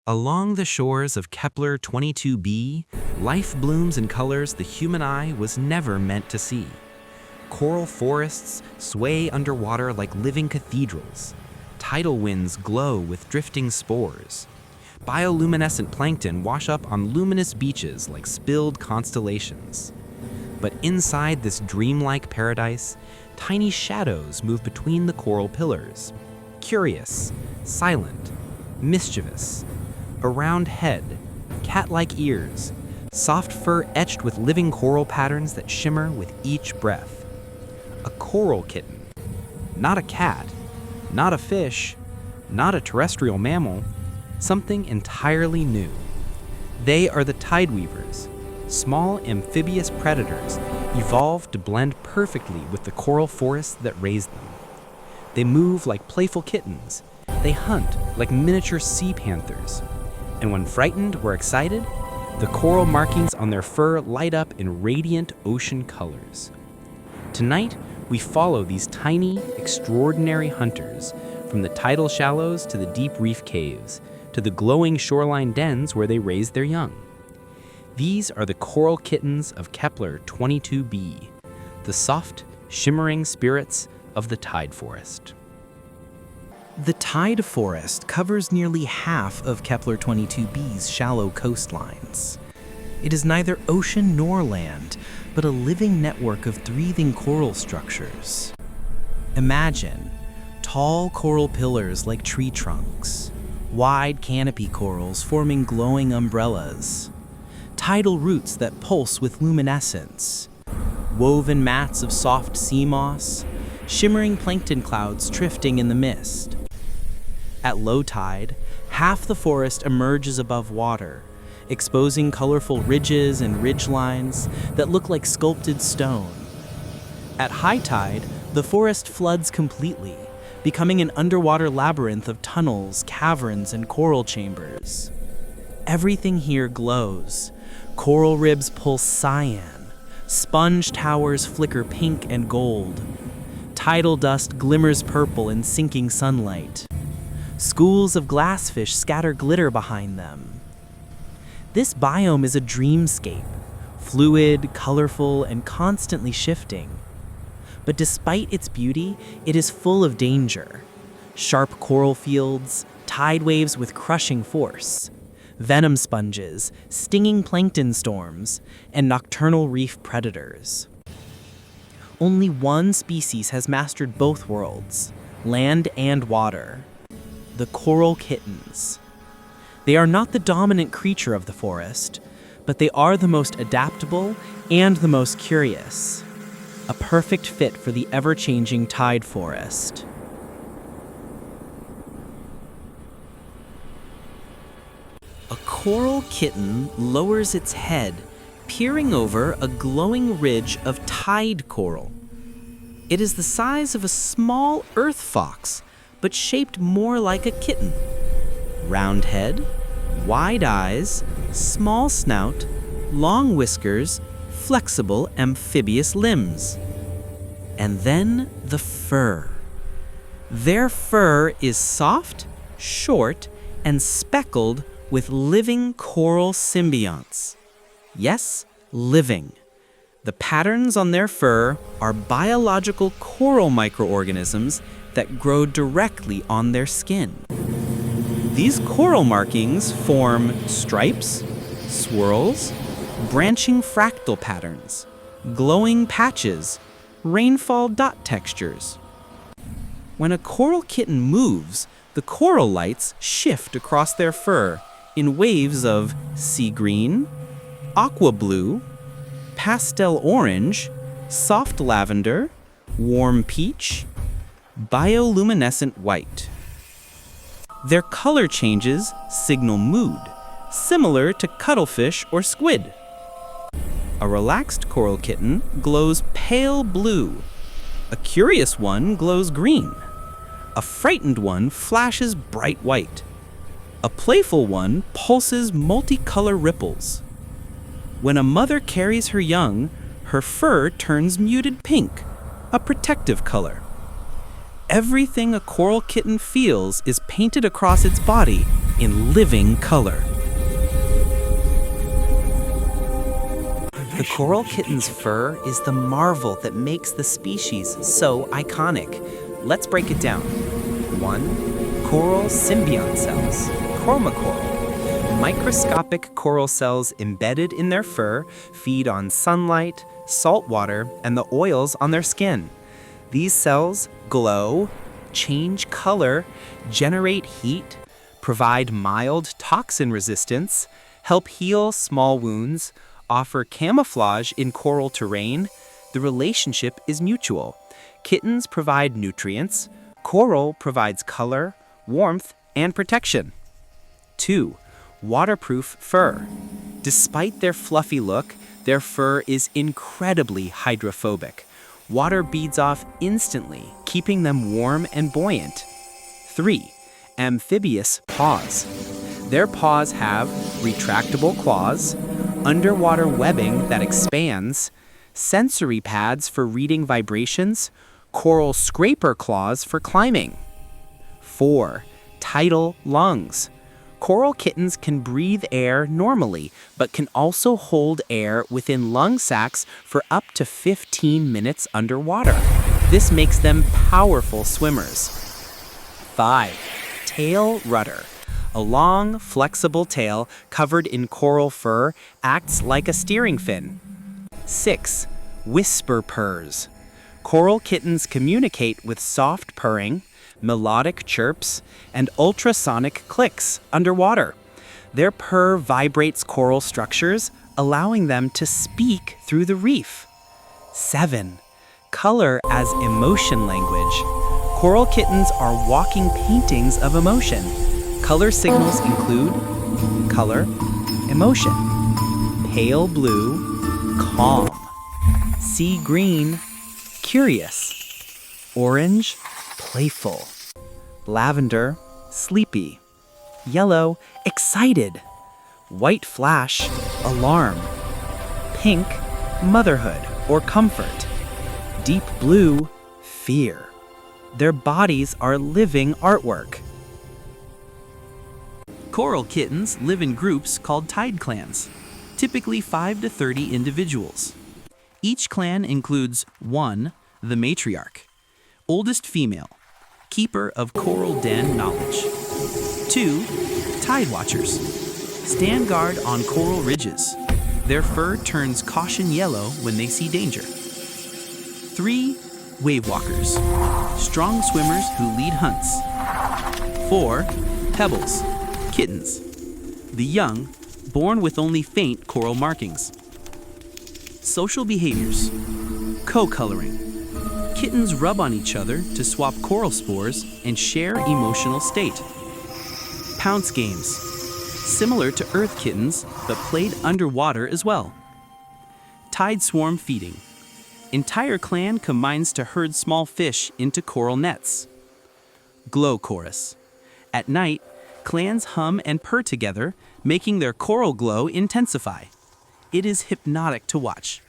Along the shores of Kepler-22b, life blooms in colors the human eye was never meant to see. Coral forests sway underwater like living cathedrals. Tidal winds glow with drifting spores. Bioluminescent plankton wash up on luminous beaches like spilled constellations. But inside this dreamlike paradise, tiny shadows move between the coral pillars. Curious, silent, mischievous. A round head, cat-like ears, soft fur etched with living coral patterns that shimmer with each breath. A coral kitten. Not a cat, not a fish, not a terrestrial mammal, something entirely new. They are the tideweavers, small amphibious predators evolved to blend perfectly with the coral forests that raised them. They move like playful kittens. They hunt like miniature sea panthers. And when frightened or excited, the coral markings on their fur light up in radiant ocean colors. Tonight, we follow these tiny, extraordinary hunters from the tidal shallows to the deep reef caves, to the glowing shoreline dens where they raise their young. These are the coral kittens of Kepler-22b, the soft, shimmering spirits of the tide forest. The tide forest covers nearly half of Kepler-22b's shallow coastlines. It is neither ocean nor land, but a living network of breathing coral structures. Imagine tall coral pillars like tree trunks, wide canopy corals forming glowing umbrellas, tidal roots that pulse with luminescence, woven mats of soft sea moss, shimmering plankton clouds drifting in the mist. At low tide, half the forest emerges above water, exposing colorful ridges and ridgelines that look like sculpted stone. At high tide, the forest floods completely, becoming an underwater labyrinth of tunnels, caverns, and coral chambers. Everything here glows. Coral ribs pulse cyan, sponge towers flicker pink and gold. Tidal dust glimmers purple in sinking sunlight. Schools of glassfish scatter glitter behind them. This biome is a dreamscape, fluid, colorful, and constantly shifting. But despite its beauty, it is full of danger. Sharp coral fields, tide waves with crushing force, venom sponges, stinging plankton storms, and nocturnal reef predators. Only one species has mastered both worlds, land and water: the coral kittens. They are not the dominant creature of the forest, but they are the most adaptable and the most curious. A perfect fit for the ever-changing tide forest. A coral kitten lowers its head, peering over a glowing ridge of tide coral. It is the size of a small earth fox, but shaped more like a kitten. Round head, wide eyes, small snout, long whiskers, flexible amphibious limbs. And then the fur. Their fur is soft, short, and speckled with living coral symbionts. Yes, living. The patterns on their fur are biological coral microorganisms that grow directly on their skin. These coral markings form stripes, swirls, branching fractal patterns, glowing patches, rainfall dot textures. When a coral kitten moves, the coral lights shift across their fur in waves of sea green, aqua blue, pastel orange, soft lavender, warm peach, bioluminescent white. Their color changes signal mood, similar to cuttlefish or squid. A relaxed coral kitten glows pale blue. A curious one glows green. A frightened one flashes bright white. A playful one pulses multicolor ripples. When a mother carries her young, her fur turns muted pink, a protective color. Everything a coral kitten feels is painted across its body in living color. The coral kitten's fur is the marvel that makes the species so iconic. Let's break it down. 1. Coral symbiont cells, chromocoral. Microscopic coral cells embedded in their fur feed on sunlight, salt water, and the oils on their skin. These cells glow, change color, generate heat, provide mild toxin resistance, help heal small wounds, offer camouflage in coral terrain. The relationship is mutual. Kittens provide nutrients, coral provides color, warmth, and protection. 2. Waterproof fur. Despite their fluffy look, their fur is incredibly hydrophobic. Water beads off instantly, keeping them warm and buoyant. 3. Amphibious paws. Their paws have retractable claws, underwater webbing that expands, sensory pads for reading vibrations, coral scraper claws for climbing. 4. Tidal lungs. Coral kittens can breathe air normally, but can also hold air within lung sacs for up to 15 minutes underwater. This makes them powerful swimmers. 5. Tail rudder. A long, flexible tail covered in coral fur acts like a steering fin. 6. Whisper purrs. Coral kittens communicate with soft purring, melodic chirps, and ultrasonic clicks underwater. Their purr vibrates coral structures, allowing them to speak through the reef. 7. Color as emotion language. Coral kittens are walking paintings of emotion. Color signals include color, emotion, pale blue, calm, sea green, curious, orange, playful, lavender, sleepy, yellow, excited, white flash, alarm, pink, motherhood or comfort, deep blue, fear. Their bodies are living artwork. Coral kittens live in groups called tide clans, typically 5 to 30 individuals. Each clan includes 1. The matriarch, oldest female, keeper of coral den knowledge. 2. Tide watchers, stand guard on coral ridges. Their fur turns caution yellow when they see danger. 3. Wave walkers, strong swimmers who lead hunts. 4. Pebbles, kittens, the young, born with only faint coral markings. Social behaviors, co-coloring. Kittens rub on each other to swap coral spores and share emotional state. Pounce games, similar to earth kittens, but played underwater as well. Tide swarm feeding. Entire clan combines to herd small fish into coral nets. Glow chorus. At night, clans hum and purr together, making their coral glow intensify. It is hypnotic to watch.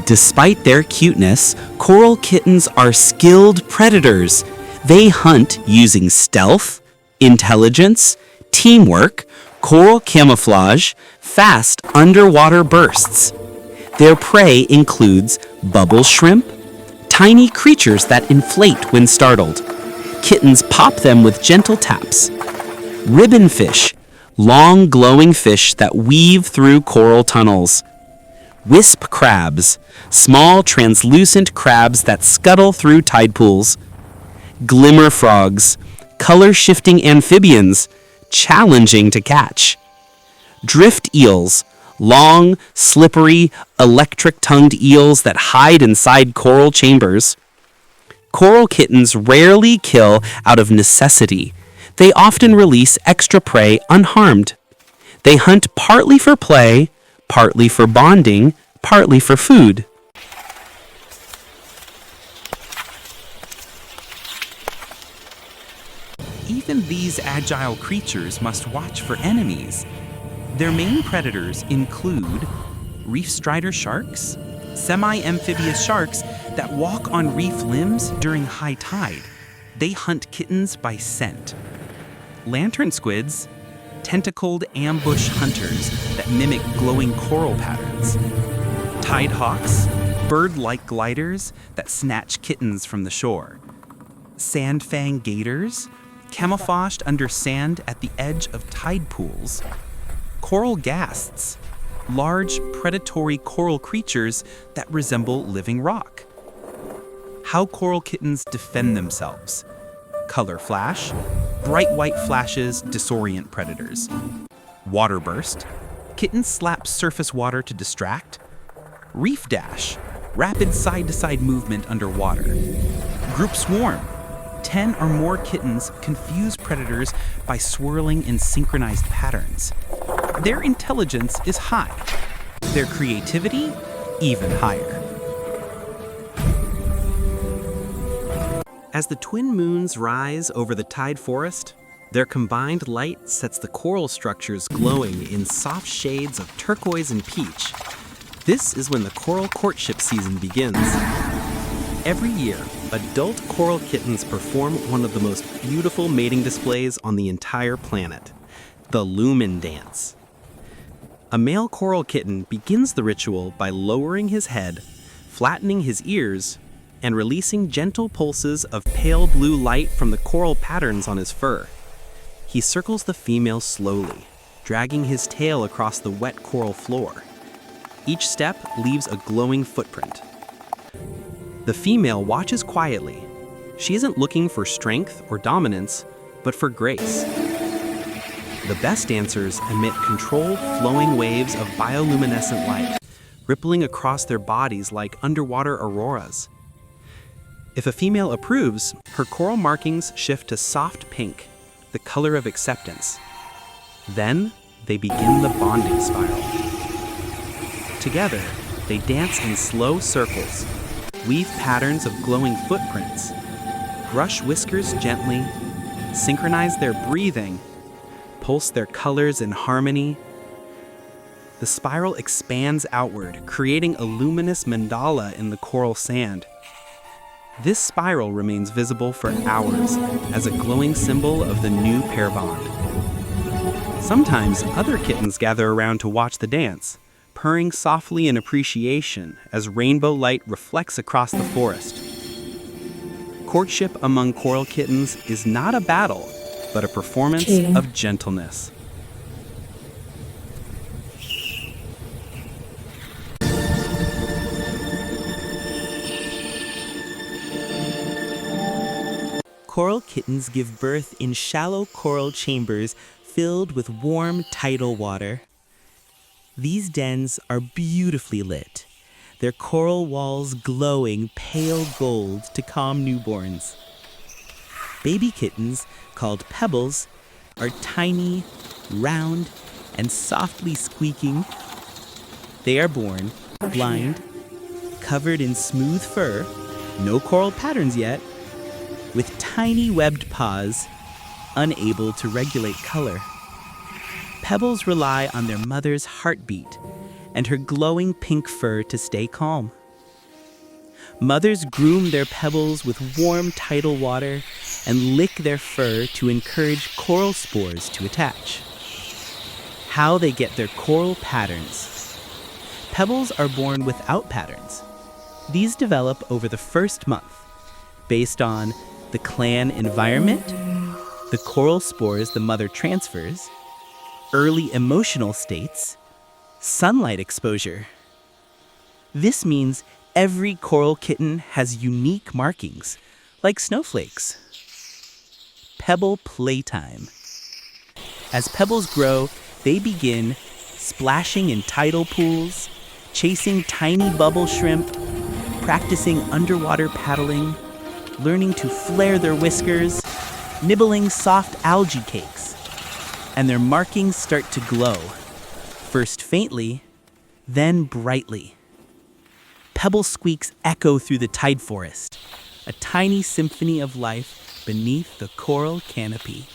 Despite their cuteness, coral kittens are skilled predators. They hunt using stealth, intelligence, teamwork, coral camouflage, fast underwater bursts. Their prey includes bubble shrimp, tiny creatures that inflate when startled. Kittens pop them with gentle taps. Ribbonfish, long glowing fish that weave through coral tunnels. Wisp crabs, small translucent crabs that scuttle through tide pools. Glimmer frogs, color-shifting amphibians, challenging to catch. Drift eels, long, slippery, electric-tongued eels that hide inside coral chambers. Coral kittens rarely kill out of necessity. They often release extra prey unharmed. They hunt partly for play, partly for bonding, partly for food. Even these agile creatures must watch for enemies. Their main predators include reef strider sharks, semi-amphibious sharks that walk on reef limbs during high tide. They hunt kittens by scent. Lantern squids, tentacled ambush hunters that mimic glowing coral patterns. Tide hawks, bird-like gliders that snatch kittens from the shore. Sandfang gators, camouflaged under sand at the edge of tide pools. Coral ghasts, large predatory coral creatures that resemble living rock. How coral kittens defend themselves. Color flash, bright white flashes disorient predators. Water burst, kittens slap surface water to distract. Reef dash, rapid side-to-side movement underwater. Group swarm, 10 or more kittens confuse predators by swirling in synchronized patterns. Their intelligence is high, their creativity even higher. As the twin moons rise over the tide forest, their combined light sets the coral structures glowing in soft shades of turquoise and peach. This is when the coral courtship season begins. Every year, adult coral kittens perform one of the most beautiful mating displays on the entire planet, the lumen dance. A male coral kitten begins the ritual by lowering his head, flattening his ears, and releasing gentle pulses of pale blue light from the coral patterns on his fur. He circles the female slowly, dragging his tail across the wet coral floor. Each step leaves a glowing footprint. The female watches quietly. She isn't looking for strength or dominance, but for grace. The best dancers emit controlled flowing waves of bioluminescent light, rippling across their bodies like underwater auroras. If a female approves, her coral markings shift to soft pink, the color of acceptance. Then, they begin the bonding spiral. Together, they dance in slow circles, weave patterns of glowing footprints, brush whiskers gently, synchronize their breathing, pulse their colors in harmony. The spiral expands outward, creating a luminous mandala in the coral sand. This spiral remains visible for hours as a glowing symbol of the new pair bond. Sometimes other kittens gather around to watch the dance, purring softly in appreciation as rainbow light reflects across the forest. Courtship among coral kittens is not a battle, but a performance of gentleness. Coral kittens give birth in shallow coral chambers filled with warm tidal water. These dens are beautifully lit, their coral walls glowing pale gold to calm newborns. Baby kittens, called pebbles, are tiny, round, and softly squeaking. They are born blind, covered in smooth fur, no coral patterns yet, with tiny webbed paws, unable to regulate color. Pebbles rely on their mother's heartbeat and her glowing pink fur to stay calm. Mothers groom their pebbles with warm tidal water and lick their fur to encourage coral spores to attach. How they get their coral patterns. Pebbles are born without patterns. These develop over the first month, based on the clan environment, the coral spores the mother transfers, early emotional states, sunlight exposure. This means every coral kitten has unique markings, like snowflakes. Pebble playtime. As pebbles grow, they begin splashing in tidal pools, chasing tiny bubble shrimp, practicing underwater paddling, learning to flare their whiskers, nibbling soft algae cakes. And their markings start to glow, first faintly, then brightly. Pebble squeaks echo through the tide forest, a tiny symphony of life beneath the coral canopy.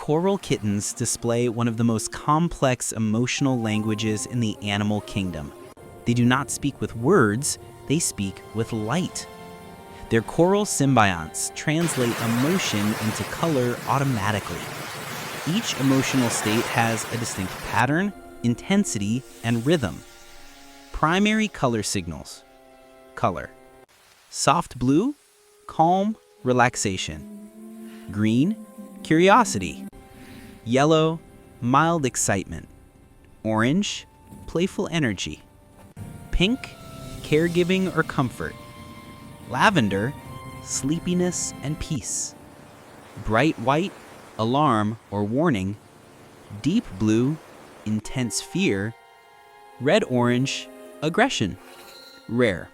Coral kittens display one of the most complex emotional languages in the animal kingdom. They do not speak with words, they speak with light. Their coral symbionts translate emotion into color automatically. Each emotional state has a distinct pattern, intensity, and rhythm. Primary color signals. Color. Soft blue, calm, relaxation. Green, curiosity. Yellow, mild excitement. Orange, playful energy. Pink, caregiving or comfort. Lavender, sleepiness and peace. Bright white, alarm or warning. Deep blue, intense fear. Red-orange, aggression. Rare.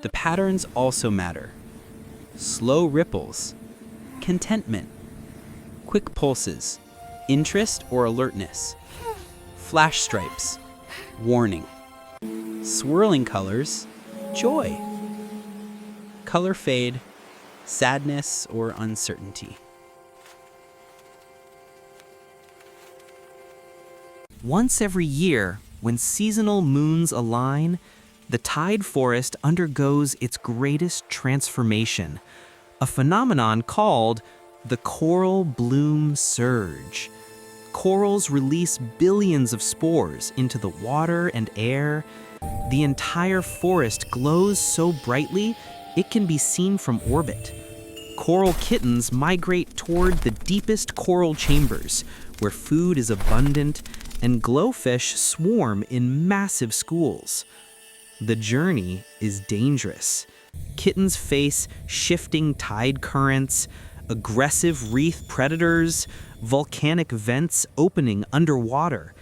The patterns also matter. Slow ripples, contentment. Quick pulses, interest or alertness. Flash stripes, warning. Swirling colors, joy. Color fade, sadness or uncertainty. Once every year, when seasonal moons align, the tide forest undergoes its greatest transformation, a phenomenon called the coral bloom surge. Corals release billions of spores into the water and air. The entire forest glows so brightly it can be seen from orbit. Coral kittens migrate toward the deepest coral chambers, where food is abundant and glowfish swarm in massive schools. The journey is dangerous. Kittens face shifting tide currents, aggressive reef predators, volcanic vents opening underwater,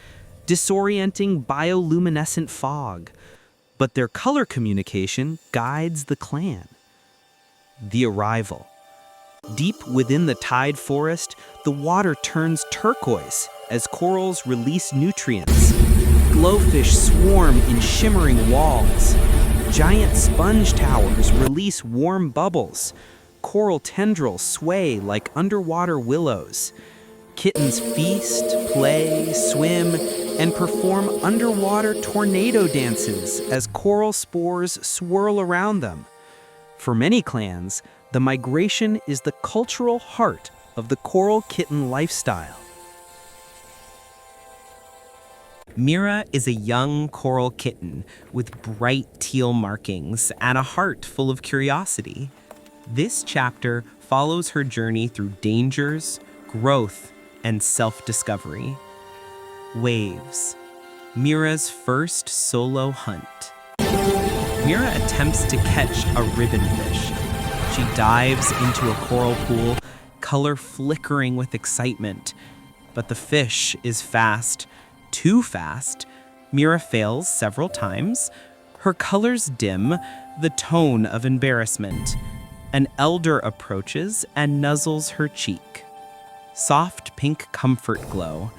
disorienting bioluminescent fog. But their color communication guides the clan. The arrival. Deep within the tide forest, the water turns turquoise as corals release nutrients. Glowfish swarm in shimmering walls. Giant sponge towers release warm bubbles. Coral tendrils sway like underwater willows. Kittens feast, play, swim, and perform underwater tornado dances as coral spores swirl around them. For many clans, the migration is the cultural heart of the coral kitten lifestyle. Mira is a young coral kitten with bright teal markings and a heart full of curiosity. This chapter follows her journey through dangers, growth, and self-discovery. Waves. Mira's first solo hunt. Mira attempts to catch a ribbonfish. She dives into a coral pool, color flickering with excitement. But the fish is fast, too fast. Mira fails several times. Her colors dim, the tone of embarrassment. An elder approaches and nuzzles her cheek. Soft pink comfort glow.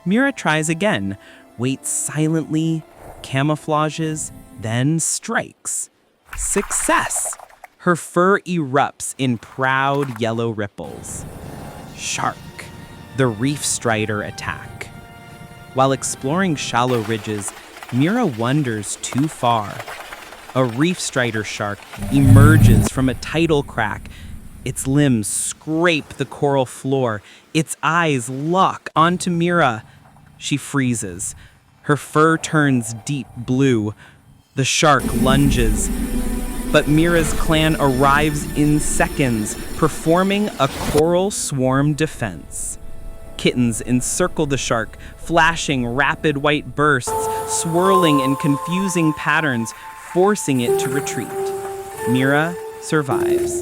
Mira tries again, waits silently, camouflages, then strikes. Success! Her fur erupts in proud yellow ripples. Shark, the reef strider attack. While exploring shallow ridges, Mira wanders too far. A reef strider shark emerges from a tidal crack. Its limbs scrape the coral floor. Its eyes lock onto Mira. She freezes. Her fur turns deep blue. The shark lunges. But Mira's clan arrives in seconds, performing a coral swarm defense. Kittens encircle the shark, flashing rapid white bursts, swirling in confusing patterns, forcing it to retreat. Mira survives.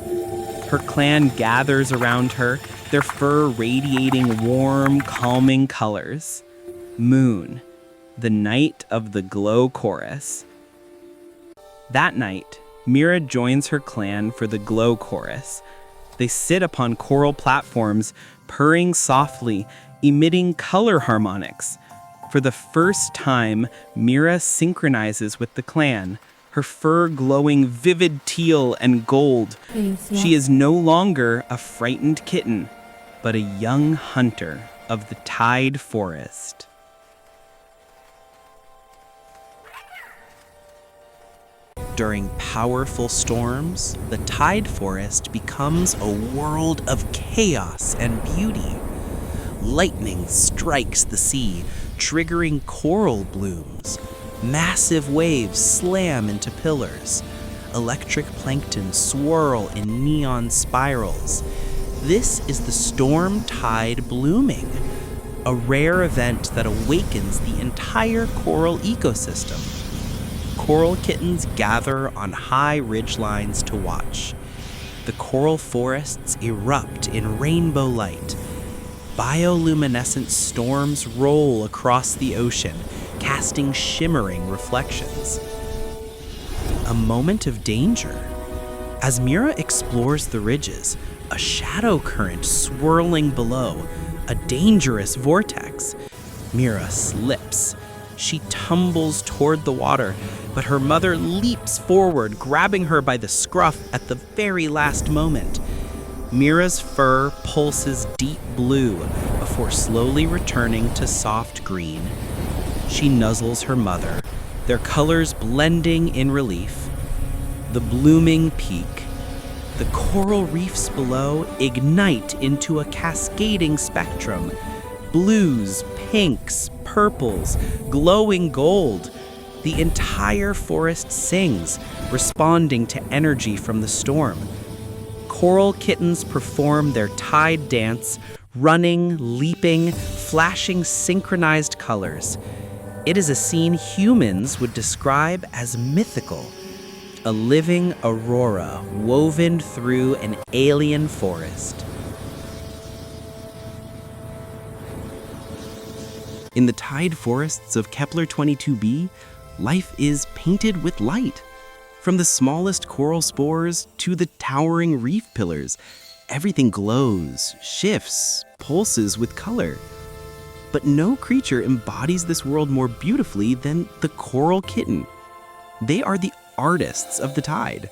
Her clan gathers around her, their fur radiating warm, calming colors. Moon, the night of the glow chorus. That night, Mira joins her clan for the glow chorus. They sit upon coral platforms, purring softly, emitting color harmonics. For the first time, Mira synchronizes with the clan, her fur glowing vivid teal and gold. She is no longer a frightened kitten. but a young hunter of the tide forest. During powerful storms, the tide forest becomes a world of chaos and beauty. Lightning strikes the sea, triggering coral blooms. Massive waves slam into pillars. Electric plankton swirl in neon spirals. This is the storm tide blooming, a rare event that awakens the entire coral ecosystem. Coral kittens gather on high ridgelines to watch. The coral forests erupt in rainbow light. Bioluminescent storms roll across the ocean, casting shimmering reflections. A moment of danger. As Mira explores the ridges, a shadow current swirling below, a dangerous vortex. Mira slips. She tumbles toward the water, but her mother leaps forward, grabbing her by the scruff at the very last moment. Mira's fur pulses deep blue before slowly returning to soft green. She nuzzles her mother, their colors blending in relief. The blooming peak. The coral reefs below ignite into a cascading spectrum. Blues, pinks, purples, glowing gold. The entire forest sings, responding to energy from the storm. Coral kittens perform their tide dance, running, leaping, flashing synchronized colors. It is a scene humans would describe as mythical. A living aurora woven through an alien forest. In the tide forests of Kepler-22b, life is painted with light. From the smallest coral spores to the towering reef pillars, everything glows, shifts, pulses with color. But no creature embodies this world more beautifully than the coral kitten. They are the artists of the tide,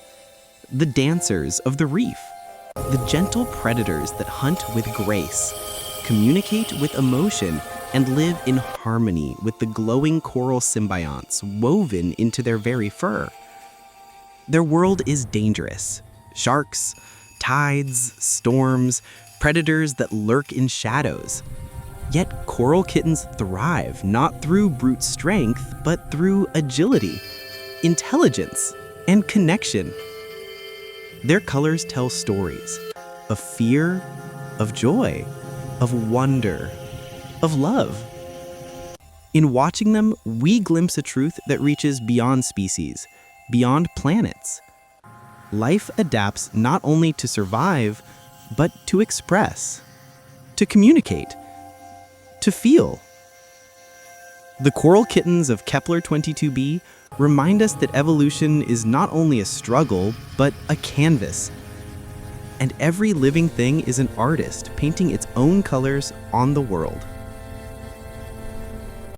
the dancers of the reef, the gentle predators that hunt with grace, communicate with emotion, and live in harmony with the glowing coral symbionts woven into their very fur. Their world is dangerous. Sharks, tides, storms, predators that lurk in shadows. Yet coral kittens thrive not through brute strength, but through agility, intelligence, and connection. Their colors tell stories of fear, of joy, of wonder, of love. In watching them, we glimpse a truth that reaches beyond species, beyond planets. Life adapts not only to survive, but to express, to communicate, to feel. The coral kittens of Kepler-22b remind us that evolution is not only a struggle, but a canvas. And every living thing is an artist painting its own colors on the world.